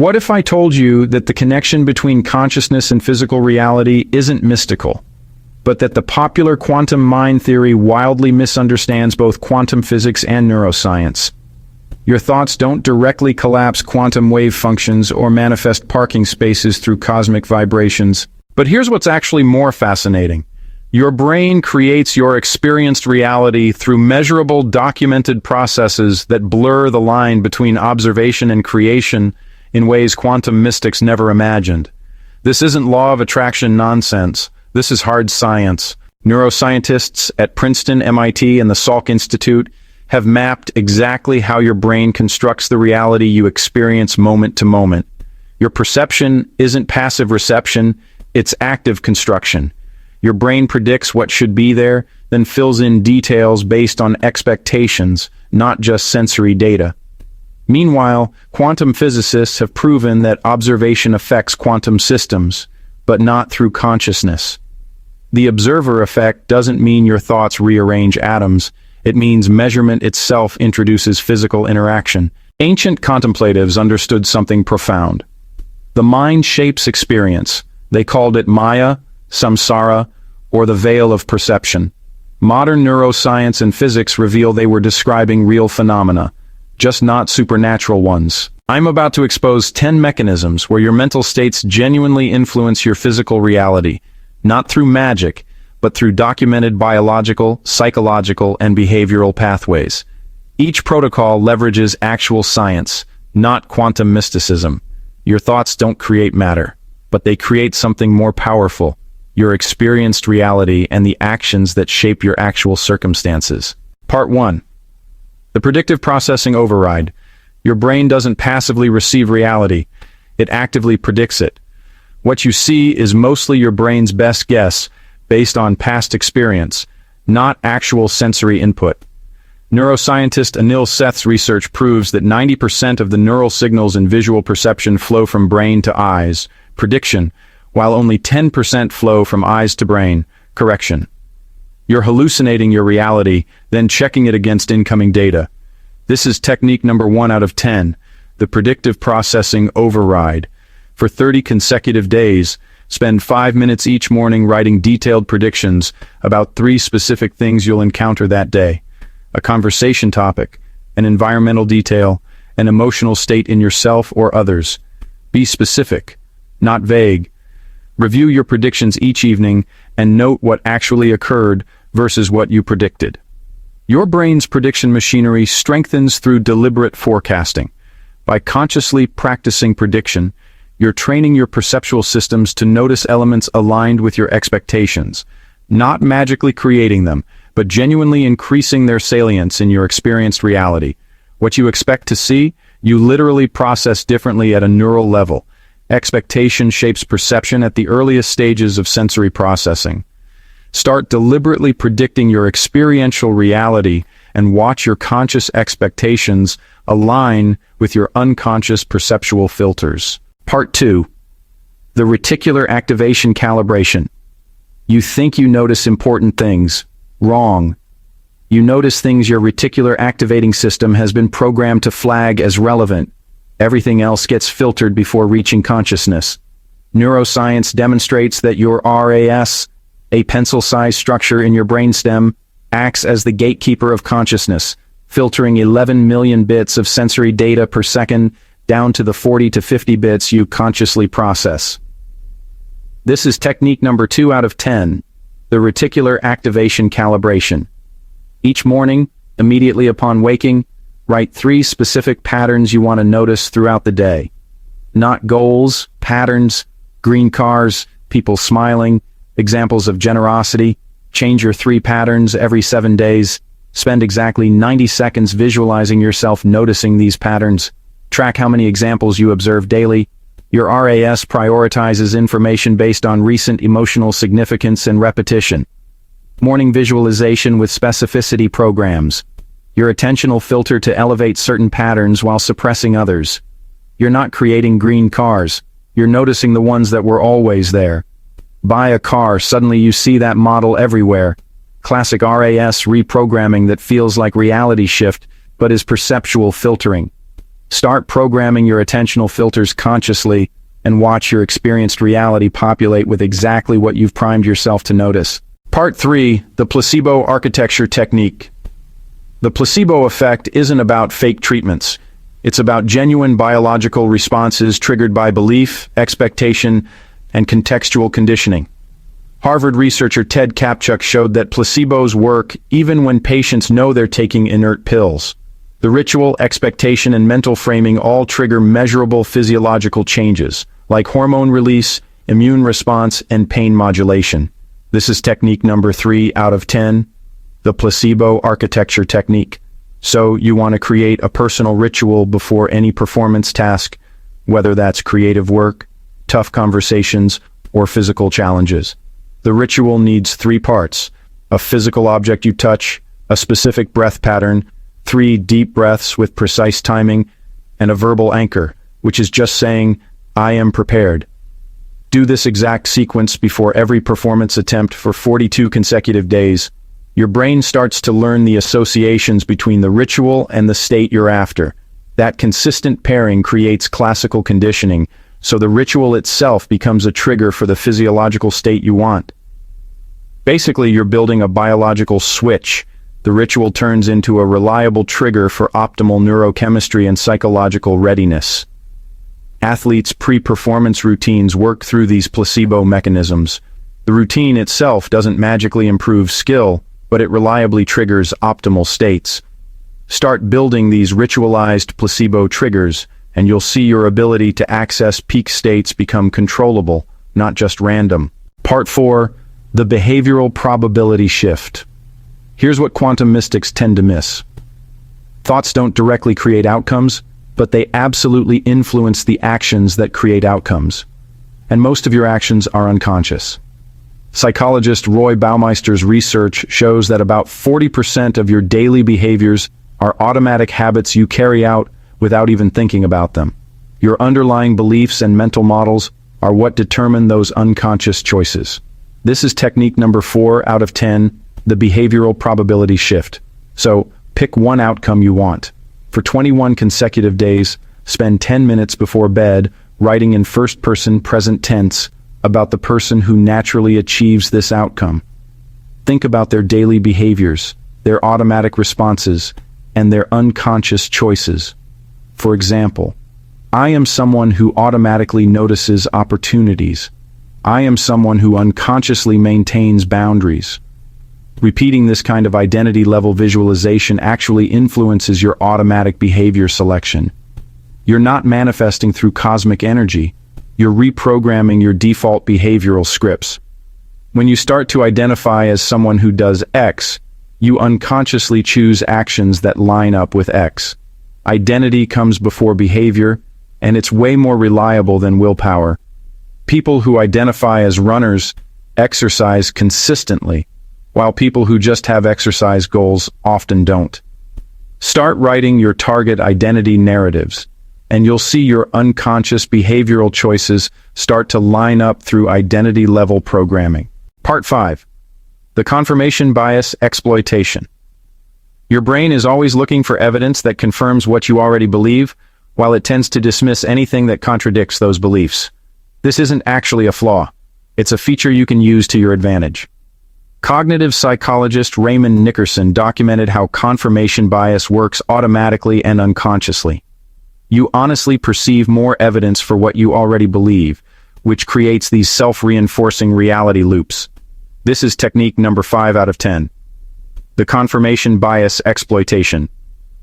What if I told you that the connection between consciousness and physical reality isn't mystical, but that the popular quantum mind theory wildly misunderstands both quantum physics and neuroscience? Your thoughts don't directly collapse quantum wave functions or manifest parking spaces through cosmic vibrations. But here's what's actually more fascinating. Your brain creates your experienced reality through measurable, documented processes that blur the line between observation and creation in ways quantum mystics never imagined. This isn't law of attraction nonsense. This is hard science. Neuroscientists at Princeton, MIT, and the Salk Institute have mapped exactly how your brain constructs the reality you experience moment to moment. Your perception isn't passive reception, it's active construction. Your brain predicts what should be there, then fills in details based on expectations, not just sensory data. Meanwhile, quantum physicists have proven that observation affects quantum systems, but not through consciousness. The observer effect doesn't mean your thoughts rearrange atoms. It means measurement itself introduces physical interaction. Ancient contemplatives understood something profound. The mind shapes experience. They called it Maya, samsara, or the veil of perception. Modern neuroscience and physics reveal they were describing real phenomena, just not supernatural ones. I'm about to expose 10 mechanisms where your mental states genuinely influence your physical reality, not through magic, but through documented biological, psychological, and behavioral pathways. Each protocol leverages actual science, not quantum mysticism. Your thoughts don't create matter, but they create something more powerful, your experienced reality and the actions that shape your actual circumstances. Part 1. The predictive processing override. Your brain doesn't passively receive reality, it actively predicts it. What you see is mostly your brain's best guess based on past experience, not actual sensory input. Neuroscientist Anil Seth's research proves that 90% of the neural signals in visual perception flow from brain to eyes, prediction, while only 10% flow from eyes to brain, correction. You're hallucinating your reality, then checking it against incoming data. This is technique number 1 out of 10, the predictive processing override. For 30 consecutive days, spend 5 minutes each morning writing detailed predictions about 3 specific things you'll encounter that day. A conversation topic, an environmental detail, an emotional state in yourself or others. Be specific, not vague. Review your predictions each evening and note what actually occurred versus what you predicted. Your brain's prediction machinery strengthens through deliberate forecasting. By consciously practicing prediction, you're training your perceptual systems to notice elements aligned with your expectations, not magically creating them, but genuinely increasing their salience in your experienced reality. What you expect to see, you literally process differently at a neural level. Expectation shapes perception at the earliest stages of sensory processing. Start deliberately predicting your experiential reality and watch your conscious expectations align with your unconscious perceptual filters. Part 2. The reticular activation calibration. You think you notice important things. Wrong. You notice things your reticular activating system has been programmed to flag as relevant. Everything else gets filtered before reaching consciousness. Neuroscience demonstrates that your RAS, a pencil-sized structure in your brainstem, acts as the gatekeeper of consciousness, filtering 11 million bits of sensory data per second down to the 40 to 50 bits you consciously process. This is technique number 2 out of 10, the reticular activation calibration. Each morning, immediately upon waking, write 3 specific patterns you want to notice throughout the day. Not goals, patterns, green cars, people smiling, examples of generosity. Change your 3 patterns every 7 days. Spend exactly 90 seconds visualizing yourself noticing these patterns. Track how many examples you observe daily. Your RAS prioritizes information based on recent emotional significance and repetition. Morning visualization with specificity programs. Your attention will filter to elevate certain patterns while suppressing others. You're not creating green cars. You're noticing the ones that were always there. Buy a car, suddenly you see that model everywhere. Classic RAS reprogramming that feels like reality shift, but is perceptual filtering. Start programming your attentional filters consciously and watch your experienced reality populate with exactly what you've primed yourself to notice. Part 3, the placebo architecture technique. The placebo effect isn't about fake treatments. It's about genuine biological responses triggered by belief, expectation, and contextual conditioning. Harvard researcher Ted Kapchuk showed that placebos work even when patients know they're taking inert pills. The ritual, expectation, and mental framing all trigger measurable physiological changes, like hormone release, immune response, and pain modulation. This is technique number 3 out of 10, the placebo architecture technique. So you want to create a personal ritual before any performance task, whether that's creative work, tough conversations, or physical challenges. The ritual needs 3 parts: a physical object you touch, a specific breath pattern, 3 deep breaths with precise timing, and a verbal anchor, which is just saying, "I am prepared." Do this exact sequence before every performance attempt for 42 consecutive days. Your brain starts to learn the associations between the ritual and the state you're after. That consistent pairing creates classical conditioning, so the ritual itself becomes a trigger for the physiological state you want. Basically, you're building a biological switch. The ritual turns into a reliable trigger for optimal neurochemistry and psychological readiness. Athletes' pre-performance routines work through these placebo mechanisms. The routine itself doesn't magically improve skill, but it reliably triggers optimal states. Start building these ritualized placebo triggers, and you'll see your ability to access peak states become controllable, not just random. Part 4, the behavioral probability shift. Here's what quantum mystics tend to miss. Thoughts don't directly create outcomes, but they absolutely influence the actions that create outcomes. And most of your actions are unconscious. Psychologist Roy Baumeister's research shows that about 40% of your daily behaviors are automatic habits you carry out without even thinking about them. Your underlying beliefs and mental models are what determine those unconscious choices. This is technique number 4 out of 10, the behavioral probability shift. So, pick one outcome you want. For 21 consecutive days, spend 10 minutes before bed writing in first-person present tense about the person who naturally achieves this outcome. Think about their daily behaviors, their automatic responses, and their unconscious choices. For example, I am someone who automatically notices opportunities. I am someone who unconsciously maintains boundaries. Repeating this kind of identity-level visualization actually influences your automatic behavior selection. You're not manifesting through cosmic energy. You're reprogramming your default behavioral scripts. When you start to identify as someone who does X, you unconsciously choose actions that line up with X. Identity comes before behavior, and it's way more reliable than willpower. People who identify as runners exercise consistently, while people who just have exercise goals often don't. Start writing your target identity narratives, and you'll see your unconscious behavioral choices start to line up through identity-level programming. Part 5. The confirmation bias exploitation. Your brain is always looking for evidence that confirms what you already believe, while it tends to dismiss anything that contradicts those beliefs. This isn't actually a flaw. It's a feature you can use to your advantage. Cognitive psychologist Raymond Nickerson documented how confirmation bias works automatically and unconsciously. You honestly perceive more evidence for what you already believe, which creates these self-reinforcing reality loops. This is technique number 5 out of 10. The confirmation bias exploitation.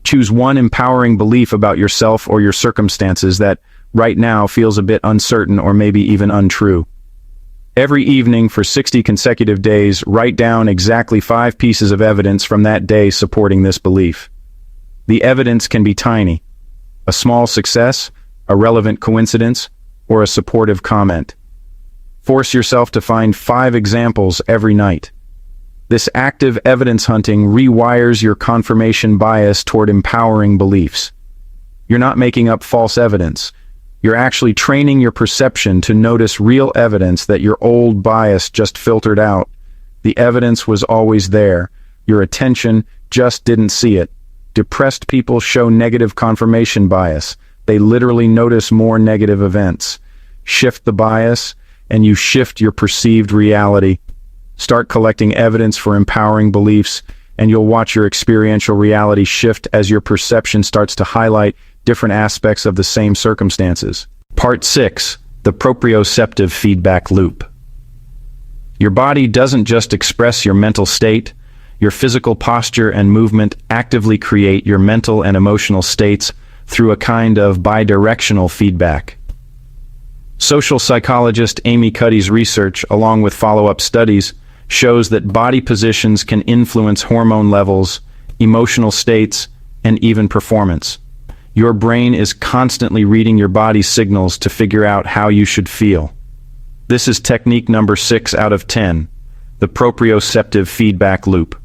Choose one empowering belief about yourself or your circumstances that, right now, feels a bit uncertain or maybe even untrue. Every evening for 60 consecutive days, write down exactly 5 pieces of evidence from that day supporting this belief. The evidence can be tiny: a small success, a relevant coincidence, or a supportive comment. Force yourself to find 5 examples every night. This active evidence hunting rewires your confirmation bias toward empowering beliefs. You're not making up false evidence. You're actually training your perception to notice real evidence that your old bias just filtered out. The evidence was always there. Your attention just didn't see it. Depressed people show negative confirmation bias. They literally notice more negative events. Shift the bias, and you shift your perceived reality. Start collecting evidence for empowering beliefs, and you'll watch your experiential reality shift as your perception starts to highlight different aspects of the same circumstances. Part 6. The proprioceptive feedback loop. Your body doesn't just express your mental state. Your physical posture and movement actively create your mental and emotional states through a kind of bidirectional feedback. Social psychologist Amy Cuddy's research, along with follow-up studies, shows that body positions can influence hormone levels, emotional states, and even performance. Your brain is constantly reading your body's signals to figure out how you should feel. This is technique number 6 out of 10, the proprioceptive feedback loop.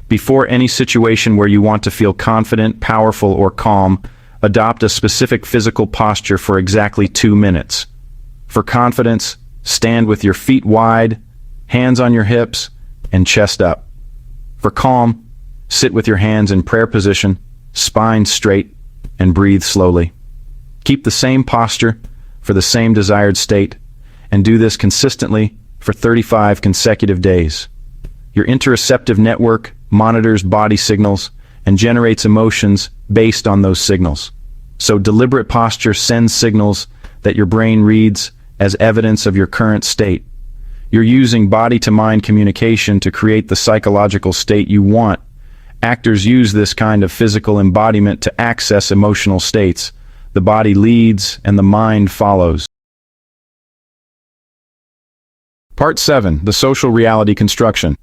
Before any situation where you want to feel confident, powerful, or calm, adopt a specific physical posture for exactly 2 minutes. For confidence, stand with your feet wide, hands on your hips, and chest up. For calm, sit with your hands in prayer position, spine straight, and breathe slowly. Keep the same posture for the same desired state, and do this consistently for 35 consecutive days. Your interoceptive network monitors body signals and generates emotions based on those signals. So deliberate posture sends signals that your brain reads as evidence of your current state. You're using body-to-mind communication to create the psychological state you want. Actors use this kind of physical embodiment to access emotional states. The body leads and the mind follows. Part 7. The social reality construction.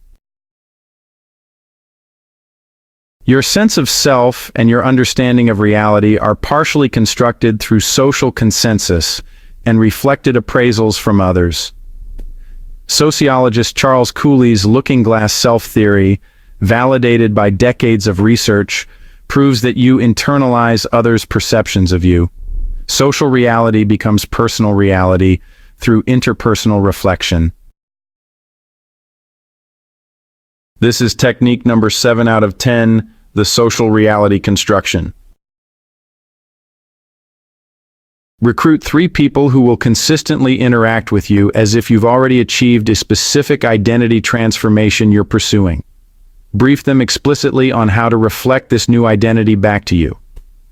Your sense of self and your understanding of reality are partially constructed through social consensus and reflected appraisals from others. Sociologist Charles Cooley's looking glass self theory, validated by decades of research, proves that you internalize others' perceptions of you. Social reality becomes personal reality through interpersonal reflection. This is technique number 7 out of 10, the social reality construction. Recruit 3 people who will consistently interact with you as if you've already achieved a specific identity transformation you're pursuing. Brief them explicitly on how to reflect this new identity back to you.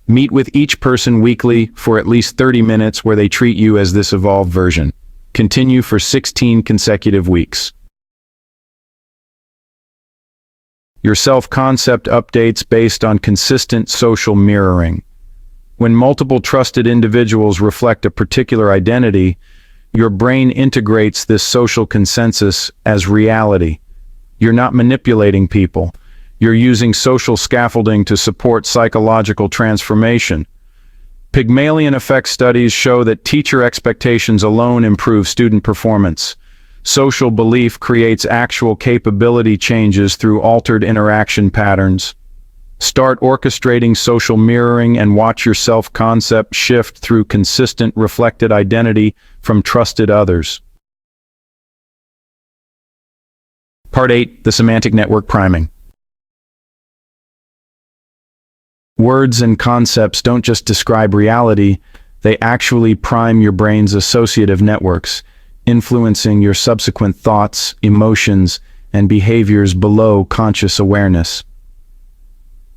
Meet with each person weekly for at least 30 minutes where they treat you as this evolved version. Continue for 16 consecutive weeks. Your self-concept updates based on consistent social mirroring. When multiple trusted individuals reflect a particular identity, your brain integrates this social consensus as reality. You're not manipulating people. You're using social scaffolding to support psychological transformation. Pygmalion effect studies show that teacher expectations alone improve student performance. Social belief creates actual capability changes through altered interaction patterns. Start orchestrating social mirroring and watch your self-concept shift through consistent reflected identity from trusted others. Part 8. The semantic network priming. Words and concepts don't just describe reality, they actually prime your brain's associative networks, influencing your subsequent thoughts, emotions, and behaviors below conscious awareness.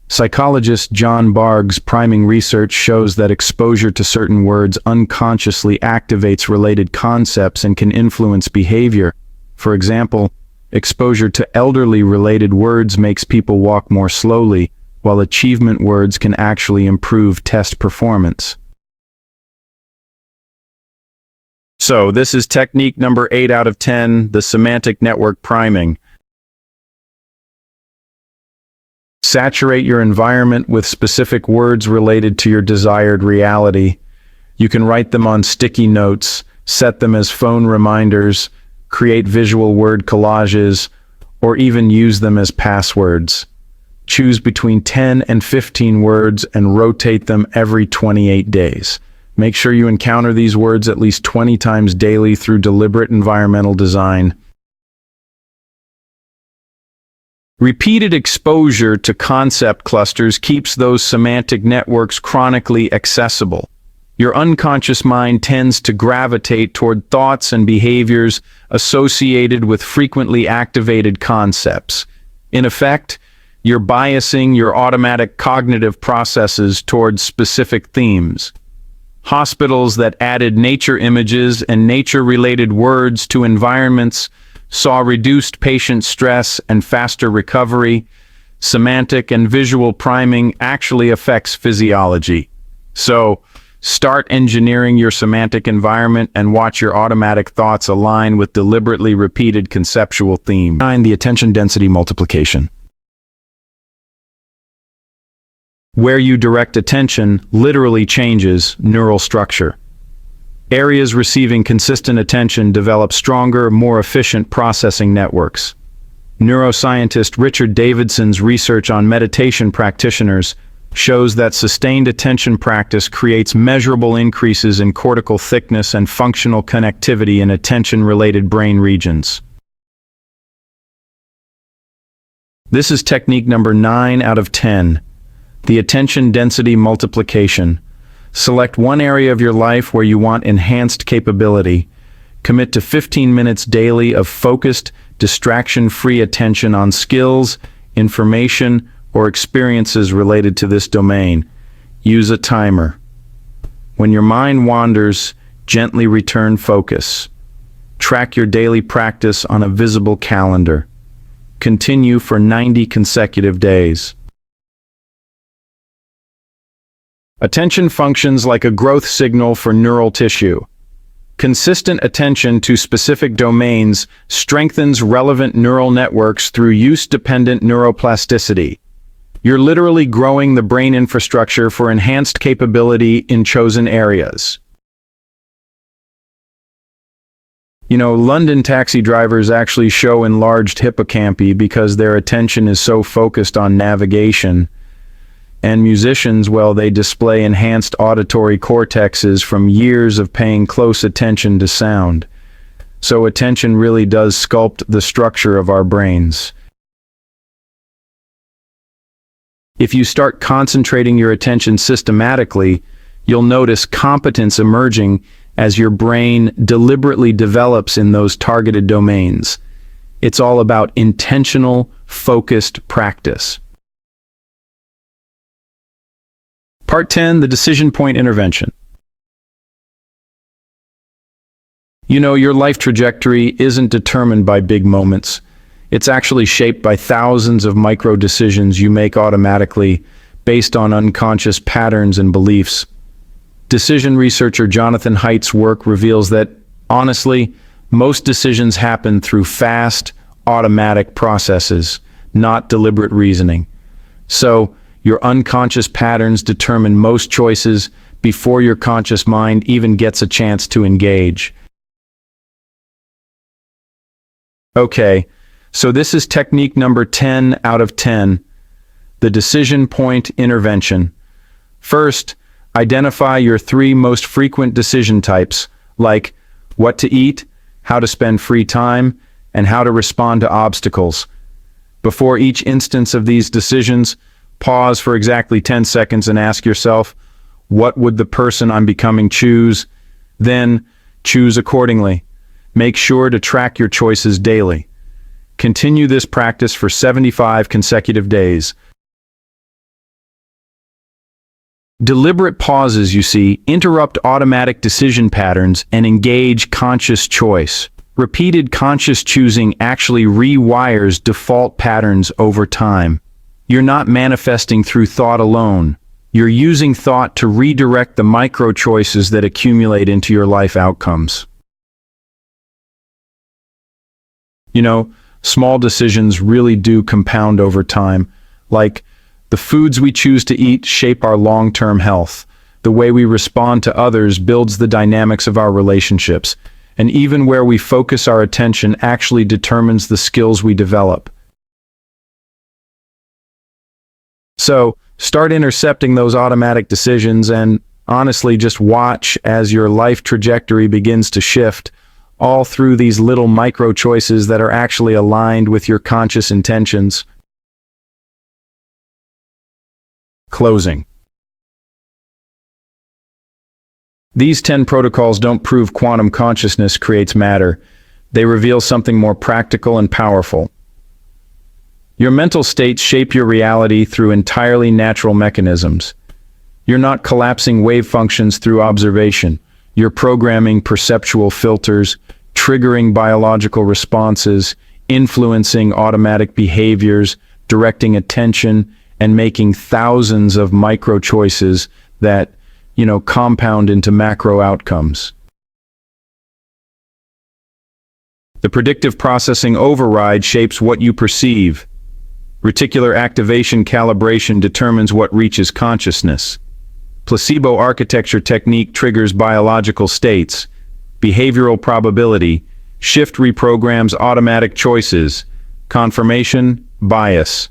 Psychologist John Bargh's priming research shows that exposure to certain words unconsciously activates related concepts and can influence behavior. For example, exposure to elderly-related words makes people walk more slowly, while achievement words can actually improve test performance. So, this is technique number 8 out of 10, the semantic network priming. Saturate your environment with specific words related to your desired reality. You can write them on sticky notes, set them as phone reminders, create visual word collages, or even use them as passwords. Choose between 10 and 15 words and rotate them every 28 days. Make sure you encounter these words at least 20 times daily through deliberate environmental design. Repeated exposure to concept clusters keeps those semantic networks chronically accessible. Your unconscious mind tends to gravitate toward thoughts and behaviors associated with frequently activated concepts. In effect, you're biasing your automatic cognitive processes towards specific themes. Hospitals that added nature images and nature-related words to environments saw reduced patient stress and faster recovery. Semantic and visual priming actually affects physiology. So, start engineering your semantic environment and watch your automatic thoughts align with deliberately repeated conceptual themes. 9. The attention density multiplication. Where you direct attention literally changes neural structure. Areas receiving consistent attention develop stronger, more efficient processing networks. Neuroscientist Richard Davidson's research on meditation practitioners shows that sustained attention practice creates measurable increases in cortical thickness and functional connectivity in attention-related brain regions. This is technique number 9 out of 10, the attention density multiplication. Select one area of your life where you want enhanced capability. Commit to 15 minutes daily of focused, distraction-free attention on skills, information, or experiences related to this domain. Use a timer. When your mind wanders, gently return focus. Track your daily practice on a visible calendar. Continue for 90 consecutive days. Attention functions like a growth signal for neural tissue. Consistent attention to specific domains strengthens relevant neural networks through use-dependent neuroplasticity. You're literally growing the brain infrastructure for enhanced capability in chosen areas. London taxi drivers actually show enlarged hippocampi because their attention is so focused on navigation. And musicians, well, they display enhanced auditory cortexes from years of paying close attention to sound. So attention really does sculpt the structure of our brains. If you start concentrating your attention systematically, you'll notice competence emerging as your brain deliberately develops in those targeted domains. It's all about intentional, focused practice. Part 10, the decision point intervention. Your life trajectory isn't determined by big moments. It's actually shaped by thousands of micro decisions you make automatically based on unconscious patterns and beliefs. Decision researcher Jonathan Haidt's work reveals that, honestly, most decisions happen through fast, automatic processes, not deliberate reasoning. So, your unconscious patterns determine most choices before your conscious mind even gets a chance to engage. Okay, so this is technique number 10 out of 10, the decision point intervention. First, identify your 3 most frequent decision types, like what to eat, how to spend free time, and how to respond to obstacles. Before each instance of these decisions, pause for exactly 10 seconds and ask yourself, what would the person I'm becoming choose? Then, choose accordingly. Make sure to track your choices daily. Continue this practice for 75 consecutive days. Deliberate pauses, interrupt automatic decision patterns and engage conscious choice. Repeated conscious choosing actually rewires default patterns over time. You're not manifesting through thought alone. You're using thought to redirect the micro choices that accumulate into your life outcomes. Small decisions really do compound over time. Like, the foods we choose to eat shape our long-term health. The way we respond to others builds the dynamics of our relationships. And even where we focus our attention actually determines the skills we develop. So, start intercepting those automatic decisions and, honestly, just watch as your life trajectory begins to shift, all through these little micro choices that are actually aligned with your conscious intentions. Closing. These 10 protocols don't prove quantum consciousness creates matter. They reveal something more practical and powerful. Your mental states shape your reality through entirely natural mechanisms. You're not collapsing wave functions through observation. You're programming perceptual filters, triggering biological responses, influencing automatic behaviors, directing attention, and making thousands of micro choices that, compound into macro outcomes. The predictive processing override shapes what you perceive. Reticular activation calibration determines what reaches consciousness. Placebo architecture technique triggers biological states. Behavioral probability. Shift reprograms automatic choices. Confirmation, bias.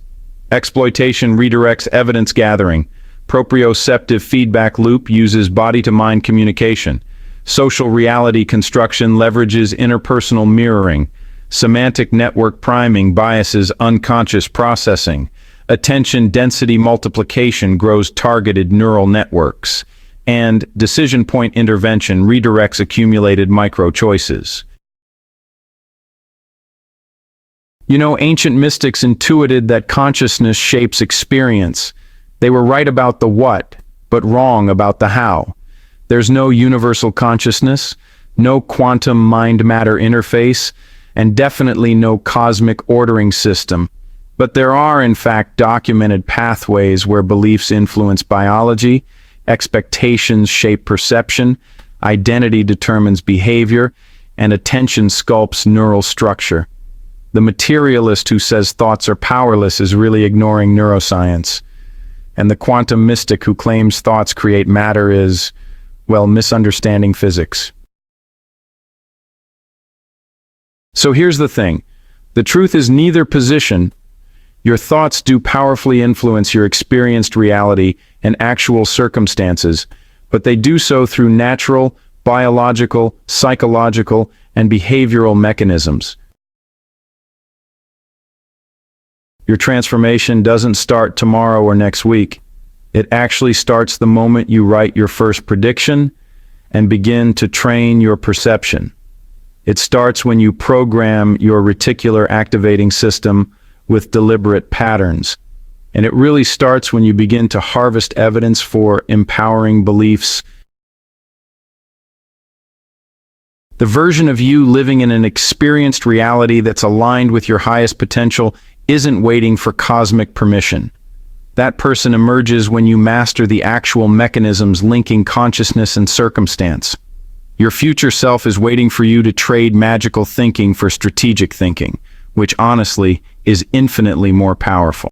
Exploitation redirects evidence gathering. Proprioceptive feedback loop uses body-to-mind communication. Social reality construction leverages interpersonal mirroring. Semantic network priming biases unconscious processing. Attention density multiplication grows targeted neural networks. And decision point intervention redirects accumulated micro-choices. Ancient mystics intuited that consciousness shapes experience. They were right about the what, but wrong about the how. There's no universal consciousness, no quantum mind-matter interface, and definitely no cosmic ordering system. But there are, in fact, documented pathways where beliefs influence biology, expectations shape perception, identity determines behavior, and attention sculpts neural structure. The materialist who says thoughts are powerless is really ignoring neuroscience. And the quantum mystic who claims thoughts create matter is, misunderstanding physics. So here's the thing. The truth is neither position. Your thoughts do powerfully influence your experienced reality and actual circumstances, but they do so through natural, biological, psychological, and behavioral mechanisms. Your transformation doesn't start tomorrow or next week. It actually starts the moment you write your first prediction and begin to train your perception. It starts when you program your reticular activating system with deliberate patterns. And it really starts when you begin to harvest evidence for empowering beliefs. The version of you living in an experienced reality that's aligned with your highest potential isn't waiting for cosmic permission. That person emerges when you master the actual mechanisms linking consciousness and circumstance. Your future self is waiting for you to trade magical thinking for strategic thinking, which honestly is infinitely more powerful.